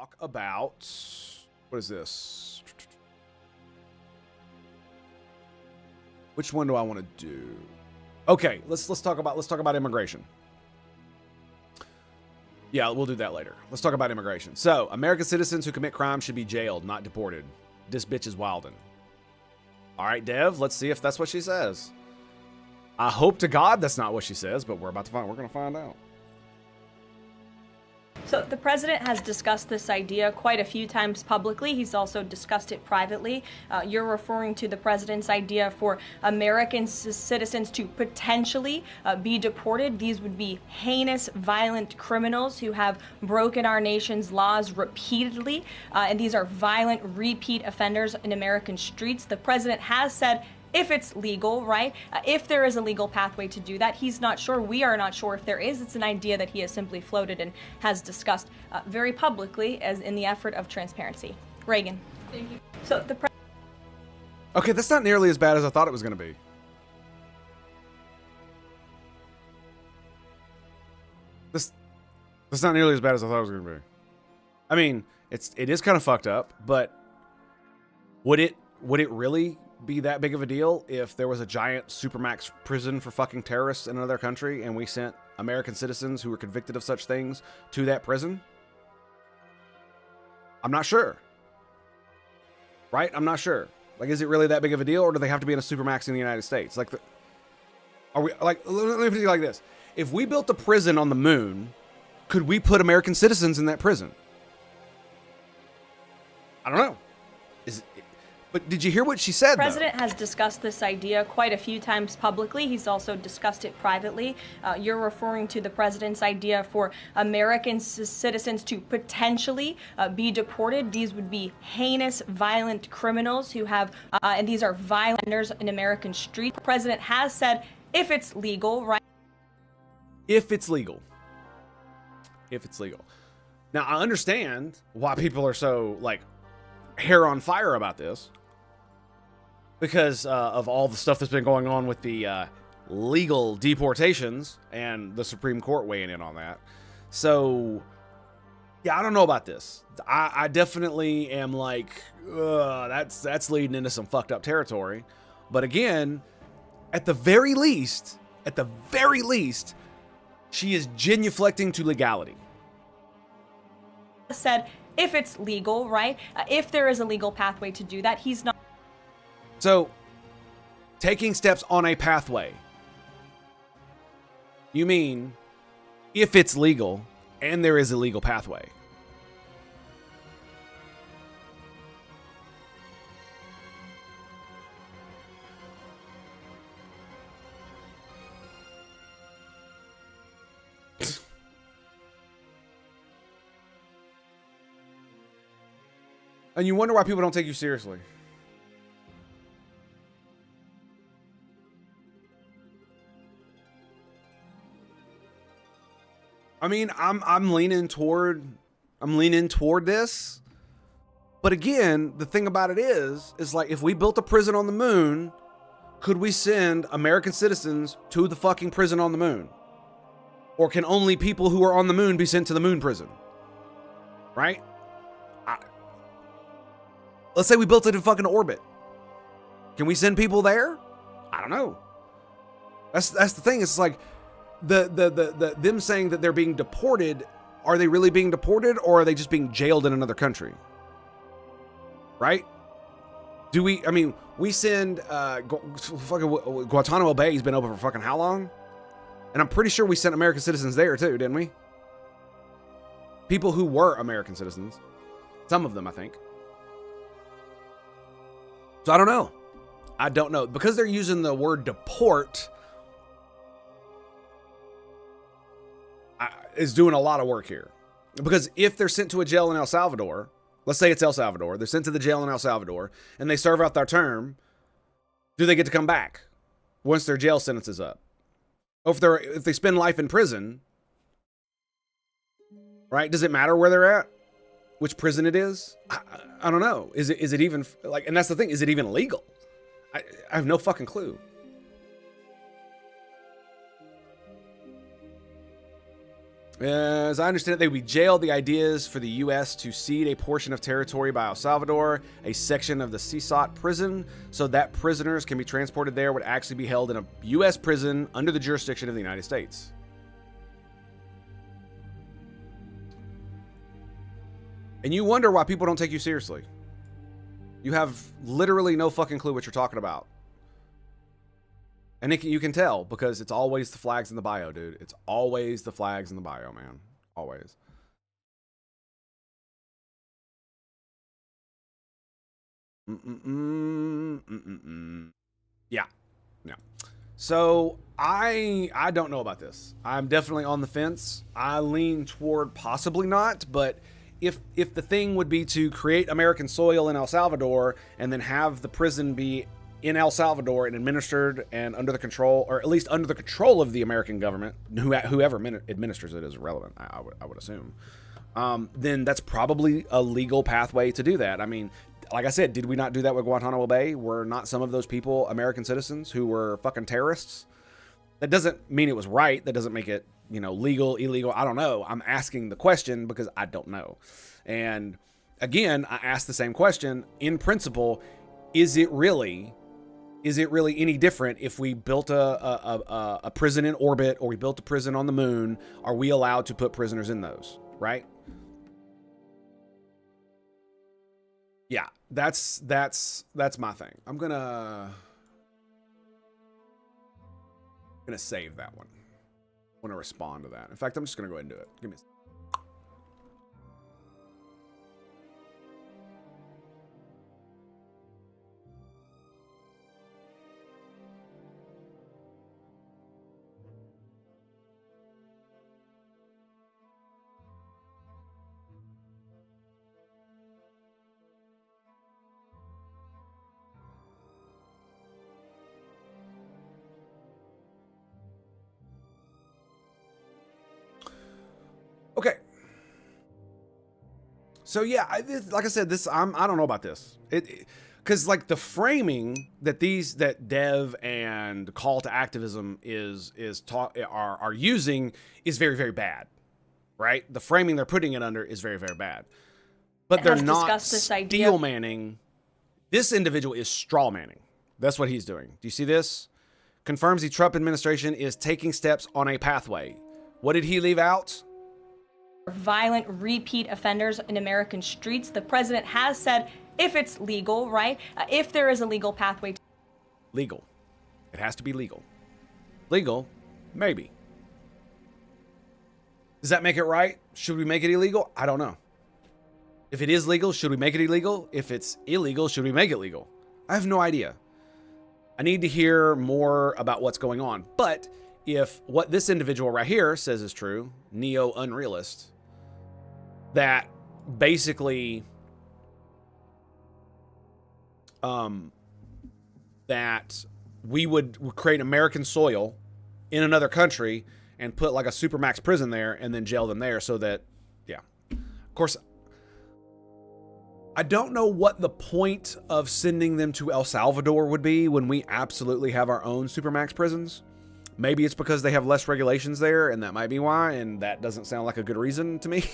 talk about, what is this? Which one do I want to do? Okay, let's talk about immigration. Yeah, we'll do that later. Let's talk about immigration. So, American citizens who commit crimes should be jailed, not deported. This bitch is wildin'. All right, Dev, let's see if that's what she says. I hope to God that's not what she says, but we're gonna find out. So the president has discussed this idea quite a few times publicly. He's also discussed it privately. You're referring to the president's idea for American citizens to potentially be deported. These would be heinous, violent criminals who have broken our nation's laws repeatedly. And these are violent, repeat offenders in American streets. The president has said, if it's legal, right? If there is a legal pathway to do that, he's not sure. We are not sure if there is. It's an idea that he has simply floated and has discussed very publicly as in the effort of transparency. Reagan. Thank you. So the Okay, that's not nearly as bad as I thought it was going to be. That's not nearly as bad as I thought it was going to be. I mean, it is kind of fucked up, but would it really be that big of a deal if there was a giant supermax prison for fucking terrorists in another country and we sent American citizens who were convicted of such things to that prison? I'm not sure. Right? I'm not sure. Like, is it really that big of a deal, or do they have to be in a supermax in the United States? Like, are we like? Let me put it like this: if we built a prison on the moon, could we put American citizens in that prison? I don't know. But did you hear what she said? The president has discussed this idea quite a few times publicly. He's also discussed it privately. You're referring to the president's idea for American citizens to potentially be deported. These would be heinous, violent criminals who have, and these are violenters in American streets. The president has said, if it's legal, right? If it's legal. If it's legal. Now, I understand why people are so, like, hair on fire about this. Because of all the stuff that's been going on with the legal deportations and the Supreme Court weighing in on that. So, yeah, I don't know about this. I definitely am like, that's leading into some fucked up territory. But again, at the very least, she is genuflecting to legality. Said, if it's legal, right? If there is a legal pathway to do that, he's not. So, taking steps on a pathway. You mean if it's legal and there is a legal pathway. And you wonder why people don't take you seriously. I mean, I'm leaning toward this. But again, the thing about it is like, if we built a prison on the moon, could we send American citizens to the fucking prison on the moon? Or can only people who are on the moon be sent to the moon prison? Right? Let's say we built it in fucking orbit. Can we send people there? I don't know. That's the thing. It's like, them saying that they're being deported, are they really being deported, or are they just being jailed in another country? Right? We send fucking Guantanamo Bay has been open for fucking how long? And I'm pretty sure we sent American citizens there too, didn't we? People who were American citizens. Some of them, I think. So I don't know. Because they're using the word deport, is doing a lot of work here. Because if they're sent to a jail in El Salvador, let's say it's El Salvador, they're sent to the jail in El Salvador, and they serve out their term, do they get to come back once their jail sentence is up? Or if they spend life in prison, right? Does it matter where they're at? Which prison it is? I don't know. Is it even, like, and that's the thing, is it even legal? I have no fucking clue. As I understand it, they would be jailed. The idea is for the U.S. to cede a portion of territory by El Salvador, a section of the CSOT prison, so that prisoners can be transported there would actually be held in a U.S. prison under the jurisdiction of the United States. And you wonder why people don't take you seriously. You have literally no fucking clue what you're talking about. And you can tell because it's always the flags in the bio, dude. It's always the flags in the bio, man. Always. Yeah. Yeah. So I don't know about this. I'm definitely on the fence. I lean toward possibly not, but if the thing would be to create American soil in El Salvador and then have the prison be in El Salvador and administered and under the control, or at least under the control of the American government, whoever administers it is irrelevant, I would assume, then that's probably a legal pathway to do that. I mean, like I said, did we not do that with Guantanamo Bay? Were not some of those people American citizens who were fucking terrorists? That doesn't mean it was right. That doesn't make it, you know, legal, illegal. I don't know. I'm asking the question because I don't know. And again, I ask the same question. In principle, is it really any different if we built a prison in orbit or we built a prison on the moon? Are we allowed to put prisoners in those, right? Yeah, that's my thing. I'm gonna save that one. I want to respond to that. In fact, I'm just gonna go ahead and do it. Give me a second. Okay. So yeah, like I said, I don't know about this. Because like the framing that that Dev and call to activism are using is very, very bad, right? The framing they're putting it under is very, very bad. But they're not steel manning. This individual is straw manning. That's what he's doing. Do you see this? Confirms the Trump administration is taking steps on a pathway. What did he leave out? Violent repeat offenders in American streets. The president has said if it's legal, right? If there is a legal pathway. Legal. It has to be legal. Legal? Maybe. Does that make it right? Should we make it illegal? I don't know. If it is legal, should we make it illegal? If it's illegal, should we make it legal? I have no idea. I need to hear more about what's going on. But if what this individual right here says is true, neo-unrealist, that basically that we would create American soil in another country and put like a supermax prison there and then jail them there so that, yeah. Of course, I don't know what the point of sending them to El Salvador would be when we absolutely have our own supermax prisons. Maybe it's because they have less regulations there, and that might be why, and that doesn't sound like a good reason to me.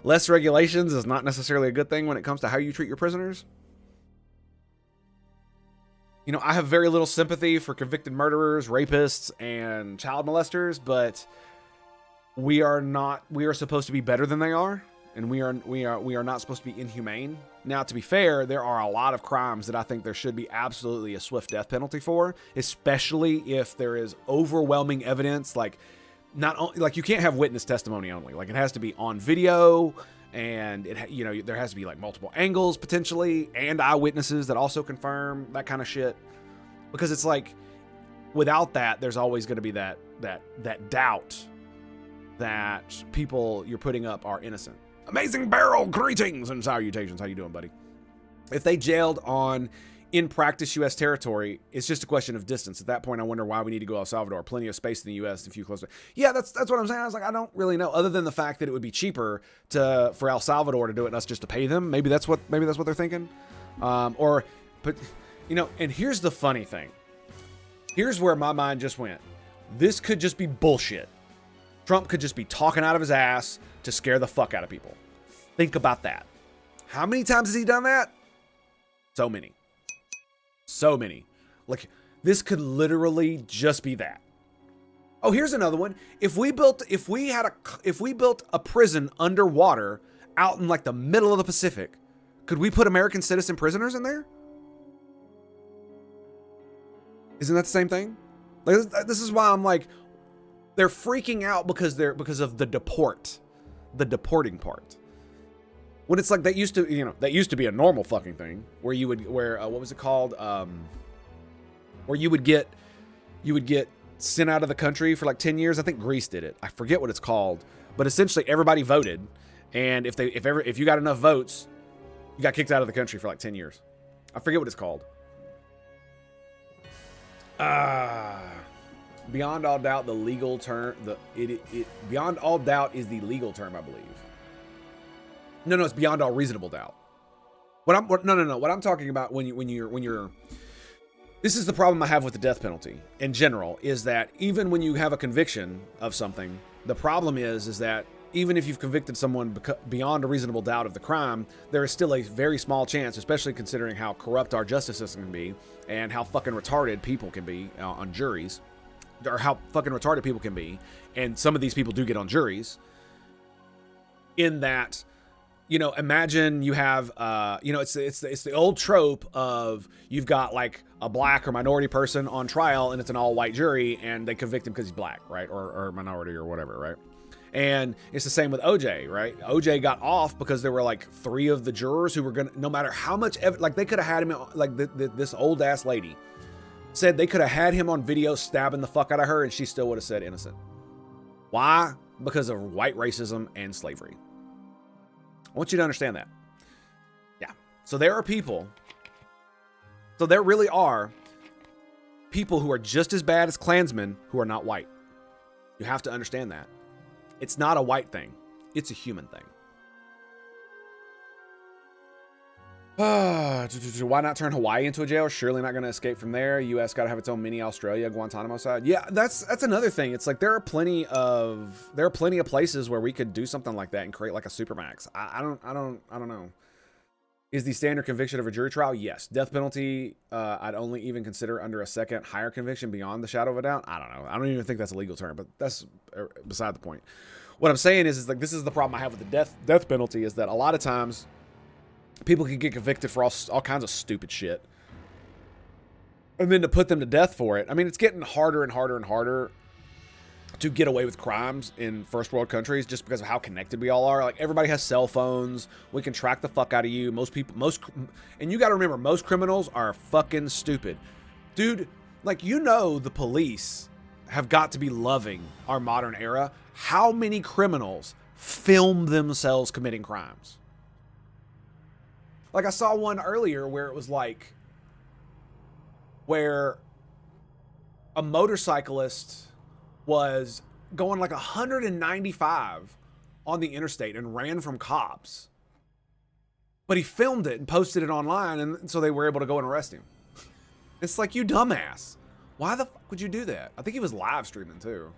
Less regulations is not necessarily a good thing when it comes to how you treat your prisoners. You know, I have very little sympathy for convicted murderers, rapists, and child molesters, but we are supposed to be better than they are, and we are not supposed to be inhumane. Now, to be fair, there are a lot of crimes that I think there should be absolutely a swift death penalty for, especially if there is overwhelming evidence. Like, not only, like, you can't have witness testimony only. Like, it has to be on video, and there has to be like multiple angles potentially, and eyewitnesses that also confirm that kind of shit. Because it's like, without that, there's always going to be that doubt that people you're putting up are innocent. Amazing Barrel, greetings and salutations. How you doing, buddy? If they jailed on in practice U.S. territory, it's just a question of distance. At that point, I wonder why we need to go El Salvador. Plenty of space in the U.S. If you close. Yeah, that's what I'm saying. I was like, I don't really know. Other than the fact that it would be cheaper for El Salvador to do it and us just to pay them. Maybe that's what they're thinking. But you know, and here's the funny thing. Here's where my mind just went. This could just be bullshit. Trump could just be talking out of his ass to scare the fuck out of people. Think about that. How many times has he done that? So many. So many. Like, this could literally just be that. Oh, here's another one. If we built a prison underwater out in like the middle of the Pacific, could we put American citizen prisoners in there? Isn't that the same thing? Like, this is why I'm like, they're freaking out because of the deporting part. When it's like that used to be a normal fucking thing where what was it called? Where you would get sent out of the country for like 10 years. I think Greece did it. I forget what it's called, but essentially everybody voted, and if you got enough votes, you got kicked out of the country for like 10 years. I forget what it's called. Beyond all doubt, the legal term, beyond all doubt is the legal term, I believe. No, it's beyond all reasonable doubt. What I'm talking about when you're this is the problem I have with the death penalty in general, is that even when you have a conviction of something, the problem is that even if you've convicted someone beyond a reasonable doubt of the crime, there is still a very small chance, especially considering how corrupt our justice system can be and how fucking retarded people can be on juries, or how fucking retarded people can be. And some of these people do get on juries, in that, imagine you have, it's the old trope of you've got like a black or minority person on trial and it's an all white jury and they convict him because he's black, right? Or minority or whatever, right? And it's the same with OJ, right? OJ got off because there were like 3 of the jurors who were no matter how much, they could have had him, like this old ass lady said they could have had him on video stabbing the fuck out of her and she still would have said innocent. Why? Because of white racism and slavery. I want you to understand that. Yeah. So there really are people who are just as bad as Klansmen who are not white. You have to understand that. It's not a white thing. It's a human thing. Why not turn Hawaii into a jail? Surely not going to escape from there. U.S. got to have its own mini Australia, Guantanamo side. Yeah, that's another thing. It's like there are plenty of places where we could do something like that and create like a supermax. I don't know. Is the standard conviction of a jury trial? Yes. Death penalty, I'd only even consider under a second higher conviction beyond the shadow of a doubt. I don't know. I don't even think that's a legal term, but that's beside the point. What I'm saying is like, this is the problem I have with the death penalty, is that a lot of times people can get convicted for all kinds of stupid shit. And then to put them to death for it, I mean, it's getting harder and harder and harder to get away with crimes in first world countries just because of how connected we all are. Like, everybody has cell phones. We can track the fuck out of you. And you got to remember, most criminals are fucking stupid. Dude, like, the police have got to be loving our modern era. How many criminals film themselves committing crimes? Like, I saw one earlier where it was like, where a motorcyclist was going like 195 on the interstate and ran from cops. But he filmed it and posted it online, and so they were able to go and arrest him. It's like, you dumbass. Why the fuck would you do that? I think he was live streaming too.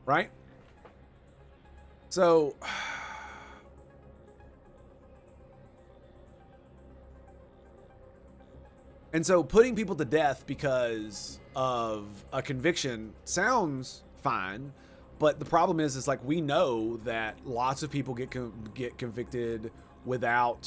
Right? So... And so putting people to death because of a conviction sounds fine, but the problem is like, we know that lots of people get convicted without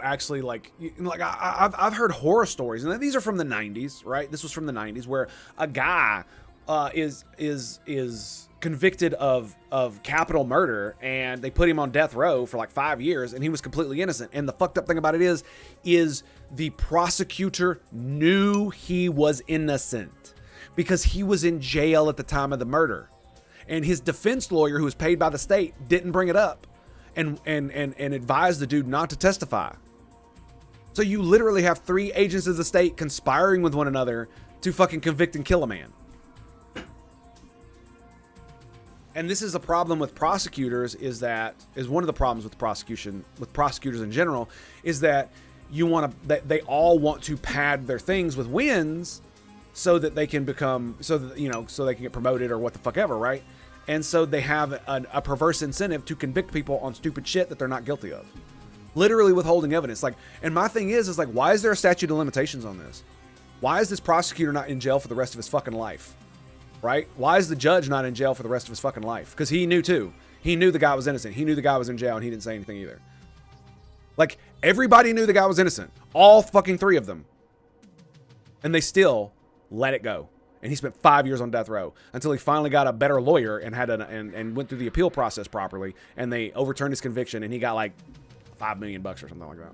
actually like I've heard horror stories, and these are from the 90s, right? This was from the 90s where a guy is convicted of capital murder, and they put him on death row for like 5 years, and he was completely innocent. And the fucked up thing about it is the prosecutor knew he was innocent because he was in jail at the time of the murder, and his defense lawyer, who was paid by the state, didn't bring it up and advised the dude not to testify. So you literally have 3 agents of the state conspiring with one another to fucking convict and kill a man. And this is a problem with prosecutors, is one of the problems with prosecutors in general, is that they all want to pad their things with wins so that they can so they can get promoted or what the fuck ever, right? And so they have a perverse incentive to convict people on stupid shit that they're not guilty of. Literally withholding evidence. Like, and my thing is like, why is there a statute of limitations on this? Why is this prosecutor not in jail for the rest of his fucking life? Right? Why is the judge not in jail for the rest of his fucking life? Because he knew too. He knew the guy was innocent. He knew the guy was in jail and he didn't say anything either. Like, everybody knew the guy was innocent. All fucking 3 of them. And they still let it go. And he spent 5 years on death row until he finally got a better lawyer and and went through the appeal process properly. And they overturned his conviction and he got like $5 million or something like that.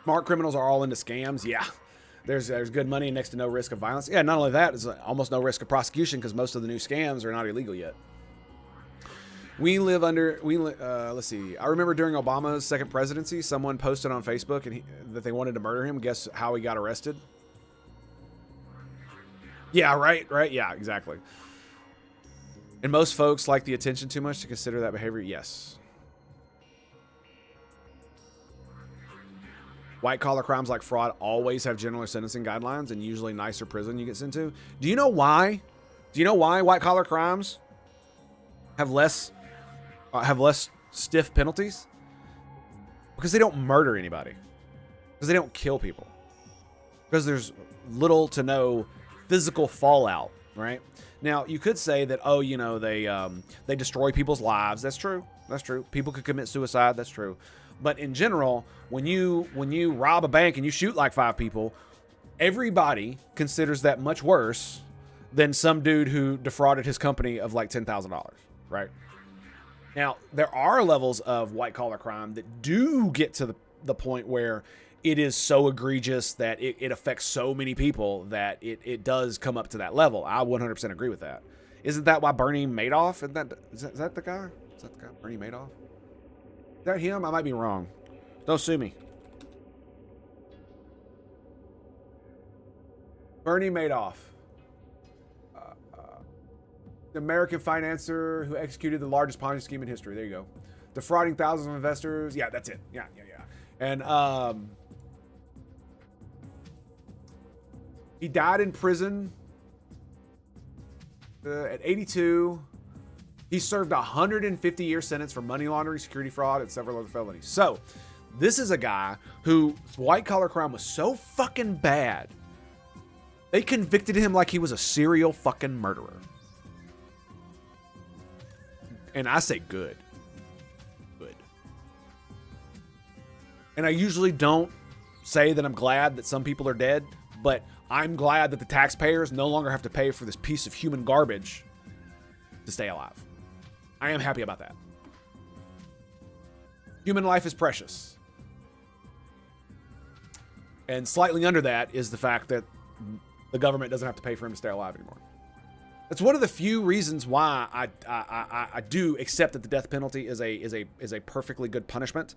Smart criminals are all into scams. Yeah. There's good money and next to no risk of violence. Yeah, not only that, it's almost no risk of prosecution because most of the new scams are not illegal yet. Let's see. I remember during Obama's second presidency, someone posted on Facebook that they wanted to murder him. Guess how he got arrested? Yeah, right. Yeah, exactly. And most folks like the attention too much to consider that behavior. Yes. White collar crimes like fraud always have general sentencing guidelines and usually nicer prison you get sent to. Do you know why? Do you know why white collar crimes have less stiff penalties? Because they don't murder anybody. Because they don't kill people. Because there's little to no physical fallout, right? Now, you could say that, oh, you know, they destroy people's lives. That's true. That's true. People could commit suicide. That's true. But in general, when you rob a bank and you shoot like 5 people, everybody considers that much worse than some dude who defrauded his company of like $10,000, right? Now, there are levels of white collar crime that do get to the point where it is so egregious that it affects so many people that it does come up to that level. I 100% agree with that. Isn't that why Bernie Madoff? Is that the guy? Is that the guy, Bernie Madoff? Is that him? I might be wrong. Don't sue me. Bernie Madoff. The American financier who executed the largest Ponzi scheme in history. There you go. Defrauding thousands of investors. Yeah, that's it. Yeah. And he died in prison at 82. He served a 150-year sentence for money laundering, security fraud, and several other felonies. So, this is a guy whose white-collar crime was so fucking bad, they convicted him like he was a serial fucking murderer. And I say good. Good. And I usually don't say that I'm glad that some people are dead, but I'm glad that the taxpayers no longer have to pay for this piece of human garbage to stay alive. I am happy about that. Human life is precious. And slightly under that is the fact that the government doesn't have to pay for him to stay alive anymore. That's one of the few reasons why I do accept that the death penalty is a perfectly good punishment,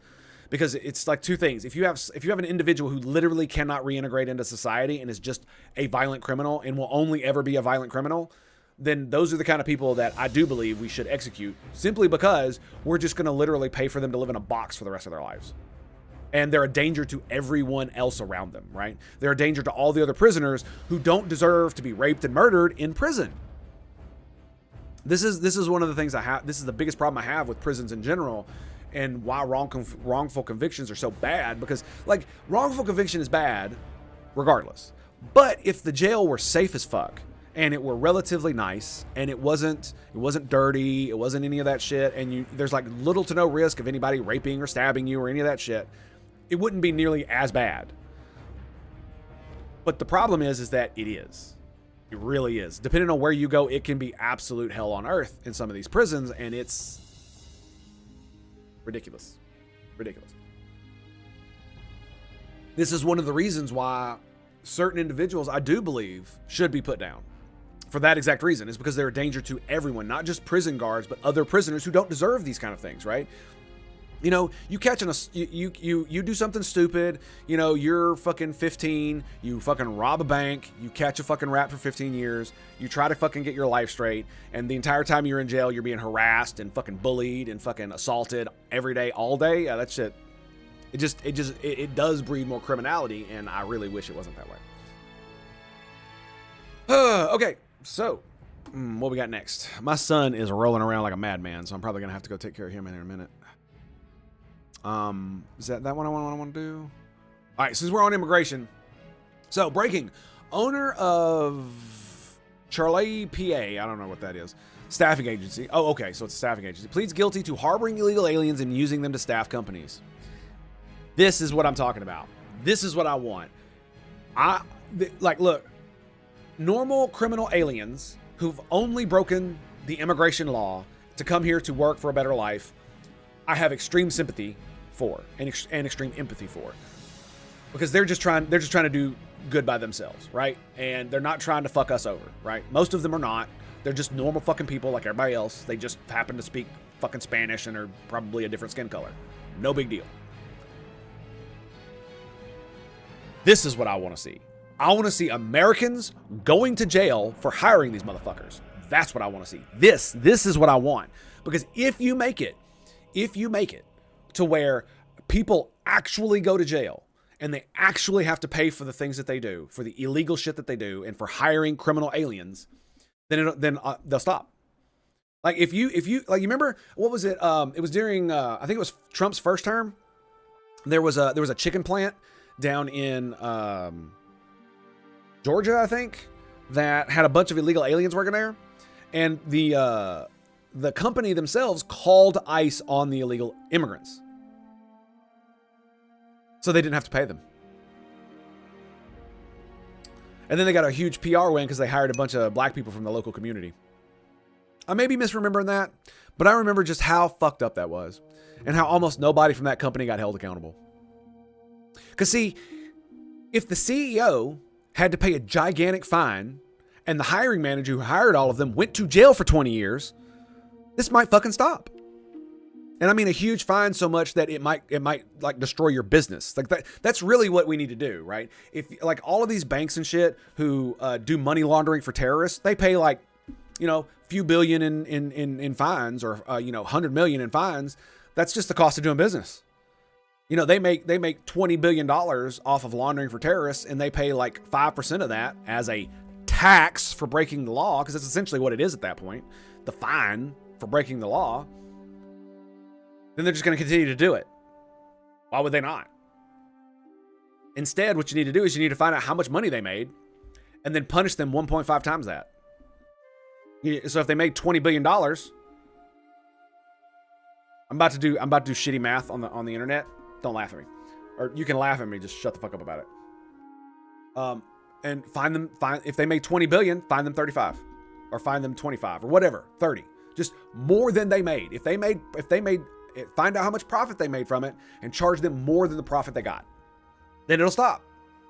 because it's like two things. If you have an individual who literally cannot reintegrate into society and is just a violent criminal and will only ever be a violent criminal, then those are the kind of people that I do believe we should execute, simply because we're just going to literally pay for them to live in a box for the rest of their lives. And they're a danger to everyone else around them, right? They're a danger to all the other prisoners who don't deserve to be raped and murdered in prison. This is one of the things I have. This is the biggest problem I have with prisons in general, and why wrongful convictions are so bad. Because like, wrongful conviction is bad regardless. But if the jail were safe as fuck, and it were relatively nice, and it wasn't dirty, it wasn't any of that shit, and there's like little to no risk of anybody raping or stabbing you or any of that shit, it wouldn't be nearly as bad. But the problem is that it is. It really is. Depending on where you go, it can be absolute hell on earth in some of these prisons, and it's ridiculous. Ridiculous. This is one of the reasons why certain individuals, I do believe, should be put down. For that exact reason, is because they're a danger to everyone, not just prison guards, but other prisoners who don't deserve these kind of things, right? You know, you catching you do something stupid. You know, you're fucking 15. You fucking rob a bank. You catch a fucking rap for 15 years. You try to fucking get your life straight, and the entire time you're in jail, you're being harassed and fucking bullied and fucking assaulted every day, all day. Yeah, that shit. It does breed more criminality, and I really wish it wasn't that way. Okay, so what we got next? My son is rolling around like a madman, so I'm probably gonna have to go take care of him in a minute. Is that what I want to do? All right, since we're on immigration. So, breaking. Owner of Charlie, PA, I don't know what that is. Staffing agency. Oh, okay, so it's a staffing agency. Pleads guilty to harboring illegal aliens and using them to staff companies. This is what I'm talking about. This is what I want. Look, normal criminal aliens who've only broken the immigration law to come here to work for a better life, I have extreme sympathy for and extreme empathy for, because they're just trying to do good by themselves, right? And they're not trying to fuck us over, right? Most of them are not. They're just normal fucking people like everybody else. They just happen to speak fucking Spanish and are probably a different skin color. No big deal. This is what I want to see. I want to see Americans going to jail for hiring these motherfuckers. That's what I want to see. This is what I want. Because if you make it to where people actually go to jail and they actually have to pay for the things that they do, for the illegal shit that they do, and for hiring criminal aliens, then they'll stop. Like if you like, you remember, what was it? It was during I think it was Trump's first term. There was a chicken plant down in Georgia, I think, that had a bunch of illegal aliens working there, and the company themselves called ICE on the illegal immigrants, so they didn't have to pay them. And then they got a huge PR win because they hired a bunch of black people from the local community. I may be misremembering that, but I remember just how fucked up that was and how almost nobody from that company got held accountable. Because see, if the CEO had to pay a gigantic fine and the hiring manager who hired all of them went to jail for 20 years, this might fucking stop. And I mean a huge fine, so much that it might like destroy your business. Like that's really what we need to do, right? If like all of these banks and shit who do money laundering for terrorists, they pay like, you know, few billion in fines, or 100 million in fines. That's just the cost of doing business. You know, they make $20 billion off of laundering for terrorists, and they pay like 5% of that as a tax for breaking the law, because that's essentially what it is at that point, the fine for breaking the law. Then they're just going to continue to do it. Why would they not? Instead, what you need to do is you need to find out how much money they made and then punish them 1.5 times that. So if they made $20 billion, I'm about to do shitty math on the internet. Don't laugh at me. Or you can laugh at me, just shut the fuck up about it. And if they made 20 billion, fine them 35, or fine them 25, or whatever, 30. Just more than they made. If they made find out how much profit they made from it and charge them more than the profit they got. Then it'll stop.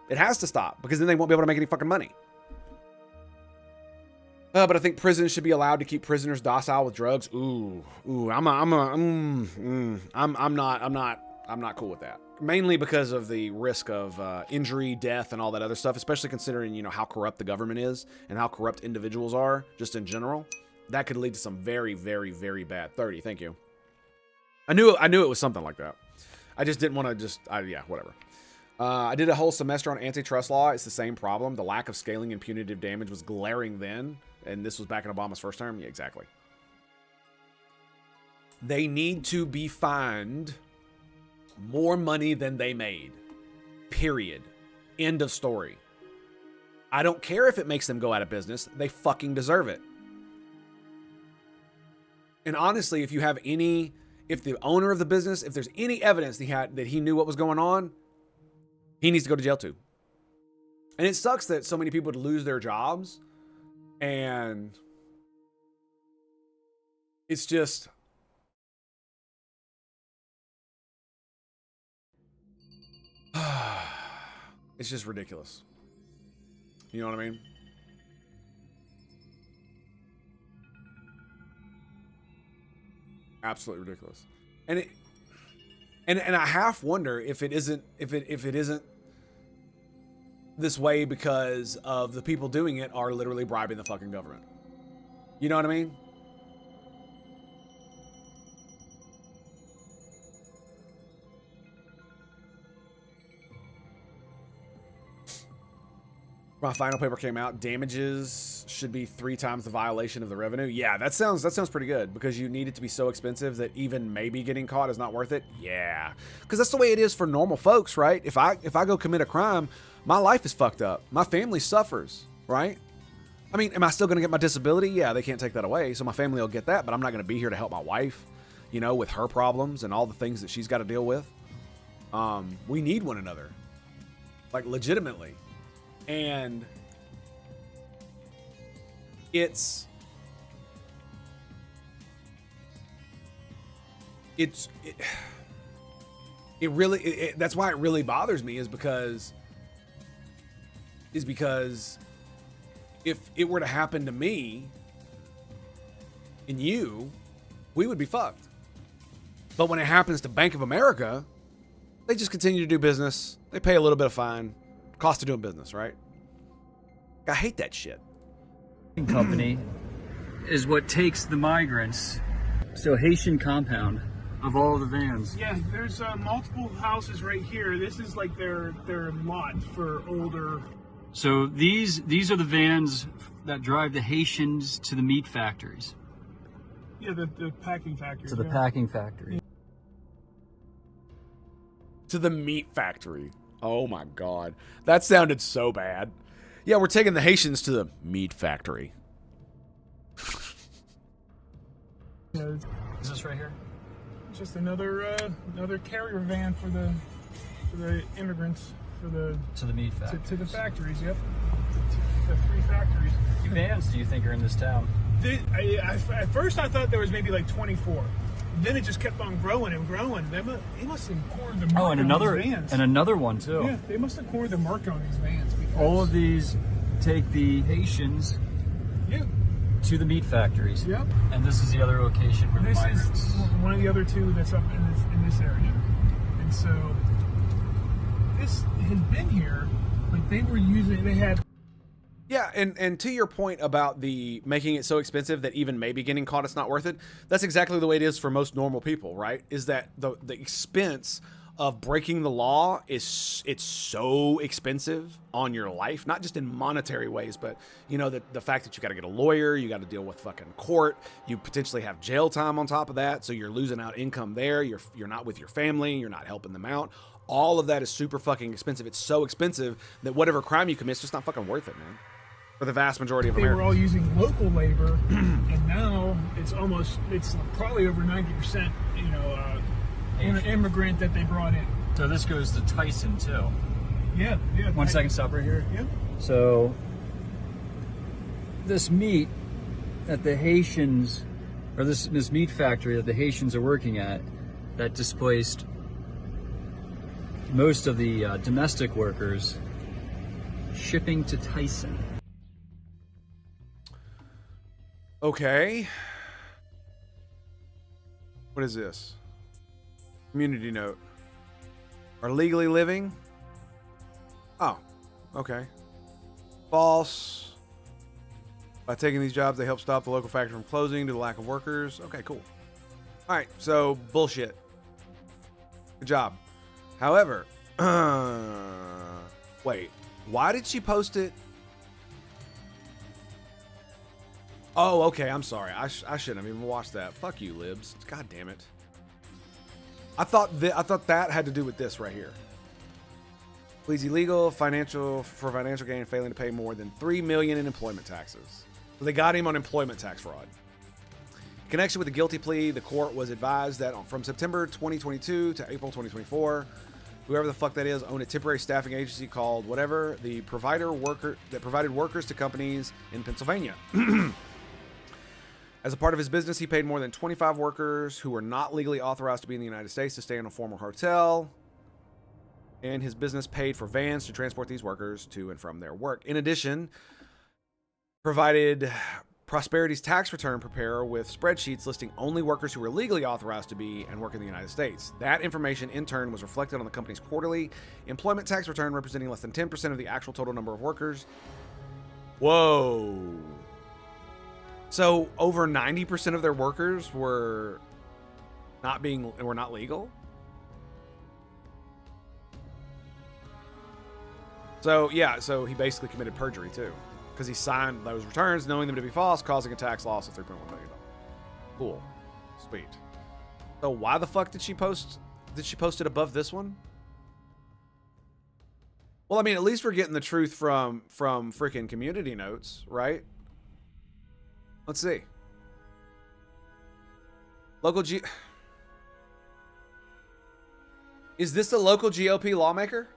It has to stop, because then they won't be able to make any fucking money. But I think prisons should be allowed to keep prisoners docile with drugs. I'm not cool with that. Mainly because of the risk of injury, death, and all that other stuff, especially considering, you know, how corrupt the government is and how corrupt individuals are just in general. That could lead to some very, very, very bad. 30, thank you. I knew it was something like that. I just didn't want to yeah, whatever. I did a whole semester on antitrust law. It's the same problem. The lack of scaling and punitive damage was glaring then. And this was back in Obama's first term. Yeah, exactly. They need to be fined more money than they made. Period. End of story. I don't care if it makes them go out of business. They fucking deserve it. And honestly, if the owner of the business, if there's any evidence that he knew what was going on, he needs to go to jail too. And it sucks that so many people would lose their jobs. And it's just, it's just ridiculous. You know what I mean? Absolutely ridiculous. And And I half wonder if it isn't this way because of the people doing it are literally bribing the fucking government. You know what I mean? My final paper came out. Damages should be 3 times the violation of the revenue. Yeah, that sounds pretty good, because you need it to be so expensive that even maybe getting caught is not worth it. Yeah, because that's the way it is for normal folks, right? If I go commit a crime, my life is fucked up. My family suffers, right? I mean, am I still going to get my disability? Yeah, they can't take that away, so my family will get that, but I'm not going to be here to help my wife, you know, with her problems and all the things that she's got to deal with. We need one another, like legitimately. And it really that's why it really bothers me, is because if it were to happen to me and you, we would be fucked. But when it happens to Bank of America, they just continue to do business. They pay a little bit of fine. Cost of doing business, right? I hate that shit. Company is what takes the migrants. So Haitian compound of all the vans. Yeah, there's multiple houses right here. This is like their lot for older. So these are the vans that drive the Haitians to the meat factories. Yeah, the packing factories. To the packing factory. To the meat factory. Oh my God. That sounded so bad. Yeah, we're taking the Haitians to the meat factory. Yeah, Is this right here? just another carrier van for the immigrants To the meat factory. to the factories. Yep, the 3 factories. How many vans do you think are in this town? At first I thought there was maybe like 24. Then it just kept on growing and growing. They must have cornered the mark Oh, and on these vans. another one too. Yeah, they must have cornered the mark on these vans. Because, All of these take the Haitians yeah, to the meat factories. yep. And this is the other location where This the is migrants. one of the other 2 that's up in this area. And so this has been here, but they had. Yeah, and to your point about the making it so expensive that even maybe getting caught it's not worth it, that's exactly the way it is for most normal people, right? Is that the expense of breaking the law it's so expensive on your life, not just in monetary ways, but you know, the fact that you got to get a lawyer, you got to deal with fucking court, you potentially have jail time on top of that, so you're losing out income there, you're not with your family, you're not helping them out. All of that is super fucking expensive. It's so expensive that whatever crime you commit, it's just not fucking worth it, man. For the vast majority of They Americans. were all using local labor, and now it's probably over 90%, you know, immigrant that they brought in. So this goes to Tyson too. Yeah. 1 second, stop right here. Yep. So this meat that the Haitians, or this meat factory that the Haitians are working at, that displaced most of the domestic workers, shipping to Tyson. Okay. What is this? Community note. Are legally living? Oh, okay. False. By taking these jobs, they help stop the local factory from closing due to the lack of workers. Okay, cool. All right, so bullshit. Good job. However, wait, why did she post it? Oh, okay. I'm sorry. I shouldn't have even watched that. Fuck you, libs. God damn it. I thought that had to do with this right here. Pleads illegal for financial gain, failing to pay more than $3 million in employment taxes. So they got him on employment tax fraud. In connection with the guilty plea, the court was advised that from September 2022 to April 2024, whoever the fuck that is owned a temporary staffing agency called whatever, that provided workers to companies in Pennsylvania. As a part of his business, he paid more than 25 workers who were not legally authorized to be in the United States to stay in a former hotel. And his business paid for vans to transport these workers to and from their work. In addition, provided Prosperity's tax return preparer with spreadsheets listing only workers who were legally authorized to be and work in the United States. That information, in turn, was reflected on the company's quarterly employment tax return, representing less than 10% of the actual total number of workers. Whoa. So over 90% of their workers were not legal? So, yeah, so he basically committed perjury, too. Because he signed those returns, knowing them to be false, causing a tax loss of $3.1 million. Cool. Sweet. So why the fuck did she post it above this one? Well, I mean, at least we're getting the truth from freaking community notes, right? Let's see. Is this a local GOP lawmaker?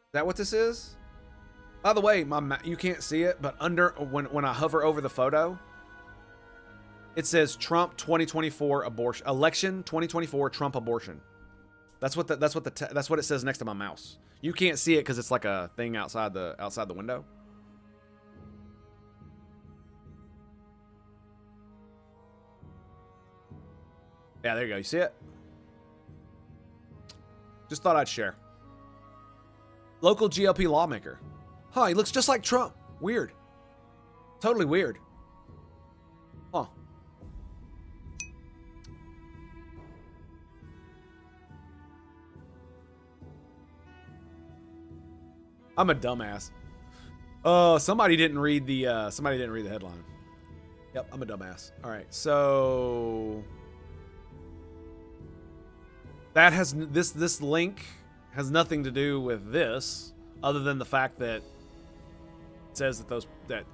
Is that what this is? By the way, you can't see it, but when I hover over the photo, it says Trump 2024 abortion election 2024 Trump abortion. That's what it says next to my mouse. You can't see it because it's like a thing outside the window. Yeah, there you go. You see it? Just thought I'd share. Local GOP lawmaker. Huh, he looks just like Trump. Weird. Totally weird. Huh. I'm a dumbass. Oh, somebody didn't read the headline. Yep, I'm a dumbass. All right, so that has this link has nothing to do with this, other than the fact that it says that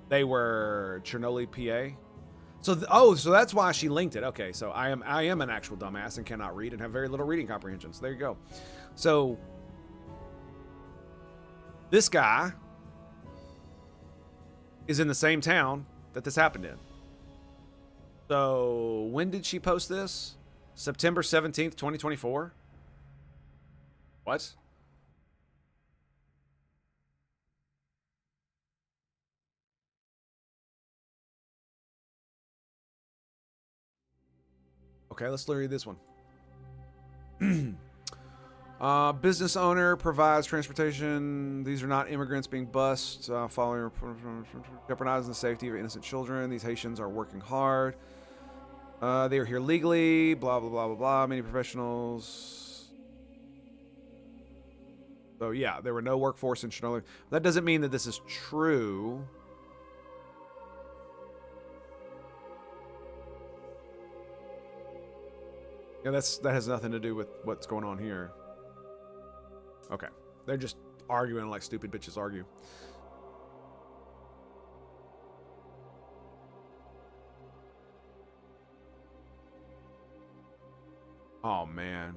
they were Chernobyl, PA. So that's why she linked it. Okay, so I am an actual dumbass and cannot read and have very little reading comprehension. So there you go. So this guy is in the same town that this happened in. So when did she post this? September 17th, 2024? What? Okay, let's read this one. Business owner provides transportation. These are not immigrants being bused, following jeopardizing the safety of innocent children. These Haitians are working hard. They are here legally. Blah blah blah blah blah. Many professionals. So yeah, there were no workforce in Chernobyl. That doesn't mean that this is true. Yeah, that has nothing to do with what's going on here. Okay. They're just arguing like stupid bitches argue. Oh, man.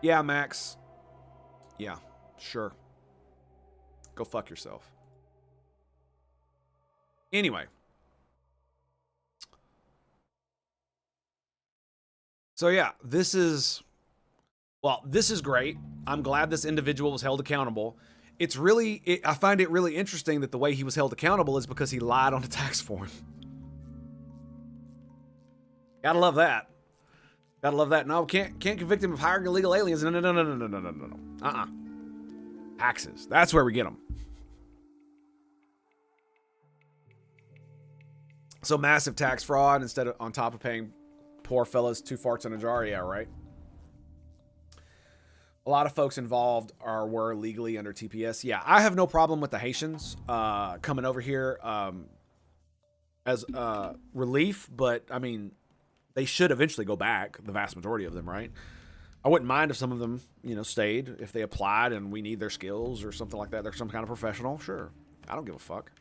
Yeah, Max. Yeah, sure. Go fuck yourself. Anyway. So yeah, this is great. I'm glad this individual was held accountable. I find it really interesting that the way he was held accountable is because he lied on a tax form. Gotta love that. Gotta love that. No, can't convict him of hiring illegal aliens. No. Taxes. That's where we get them. So massive tax fraud instead of on top of paying poor fellas 2 farts in a jar. Yeah, right. A lot of folks involved were legally under TPS. Yeah, I have no problem with the Haitians coming over here as relief, but I mean, they should eventually go back. The vast majority of them, right? I wouldn't mind if some of them, stayed if they applied and we need their skills or something like that. They're some kind of professional. Sure, I don't give a fuck.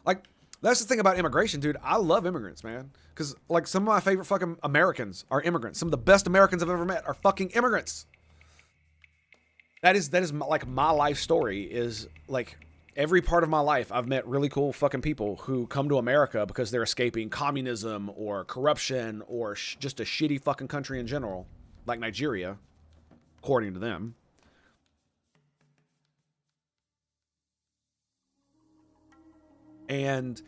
Like, that's the thing about immigration, dude. I love immigrants, man. Because, like, some of my favorite fucking Americans are immigrants. Some of the best Americans I've ever met are fucking immigrants. That is like my life story is like every part of my life. I've met really cool fucking people who come to America because they're escaping communism or corruption or just a shitty fucking country in general. like Nigeria, according to them. And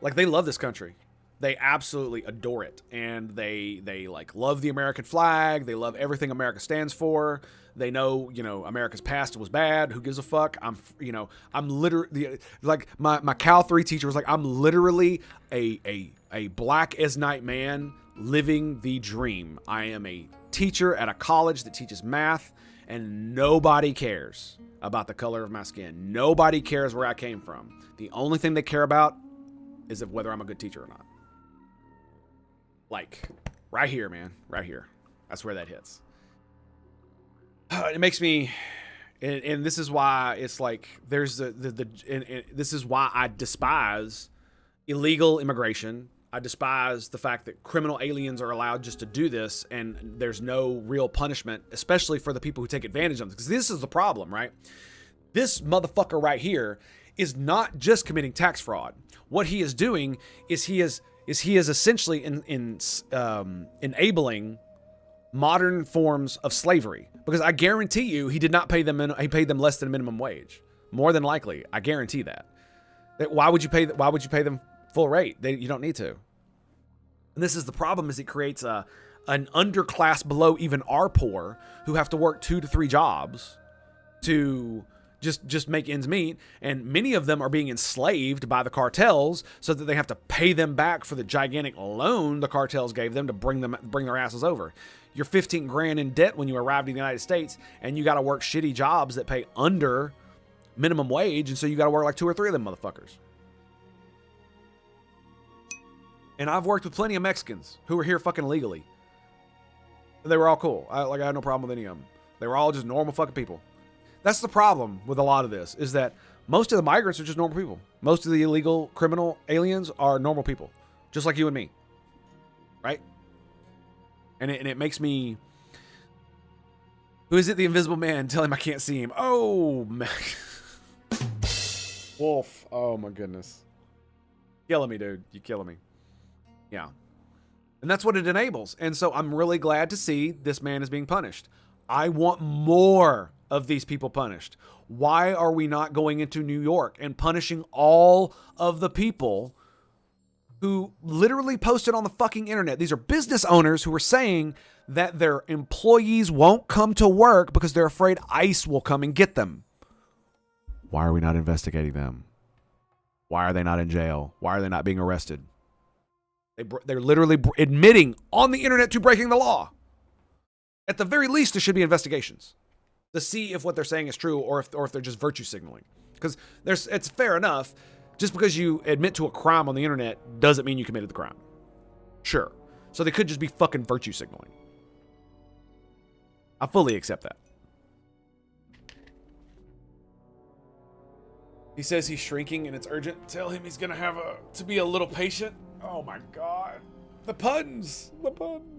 like they love this country. They absolutely adore it. And they like love the American flag. They love everything America stands for. They know, you know, America's past was bad. Who gives a fuck? I'm literally like my Cal 3 teacher was like, I'm literally a black as night man living the dream. I am a teacher at a college that teaches math, and nobody cares about the color of my skin. Nobody cares where I came from. The only thing they care about is if whether I'm a good teacher or not. Like, right here, man. Right here. That's where that hits. It makes me... And this is why it's like, there's this is why I despise illegal immigration. I despise the fact that criminal aliens are allowed just to do this, and there's no real punishment, especially for the people who take advantage of them. Because this is the problem, right? This motherfucker right here is not just committing tax fraud. What he is doing is he is essentially enabling modern forms of slavery. Because I guarantee you, he did not pay them. He paid them less than minimum wage. More than likely, I guarantee that. Why would you pay them full rate? You don't need to. And this is the problem: is it creates an underclass below even our poor who have to work 2 to 3 jobs to just make ends meet, and many of them are being enslaved by the cartels so that they have to pay them back for the gigantic loan the cartels gave them to bring their asses over. You're 15 grand in debt when you arrived in the United States, and you got to work shitty jobs that pay under minimum wage, and so you got to work like 2 or 3 of them motherfuckers. And I've worked with plenty of Mexicans who were here fucking illegally. They were all cool. I had no problem with any of them. They were all just normal fucking people. That's the problem with a lot of this, is that most of the migrants are just normal people. Most of the illegal criminal aliens are normal people, just like you and me, right? And it makes me... Who is it? The Invisible Man. Tell him I can't see him. Oh, man. Wolf. Oh, my goodness. Killing me, dude. You're killing me. Yeah. And that's what it enables. And so I'm really glad to see this man is being punished. I want more of these people punished. Why are we not going into New York and punishing all of the people who literally posted on the fucking internet? These are business owners who are saying that their employees won't come to work because they're afraid ICE will come and get them. Why are we not investigating them? Why are they not in jail? Why are they not being arrested? They're literally admitting on the internet to breaking the law. At the very least, there should be investigations to see if what they're saying is true, or if they're just virtue signaling. Because it's fair enough. Just because you admit to a crime on the internet doesn't mean you committed the crime. Sure. So they could just be fucking virtue signaling. I fully accept that. He says he's shrinking and it's urgent. Tell him he's gonna have to be a little patient. Oh my God. The puns. The puns.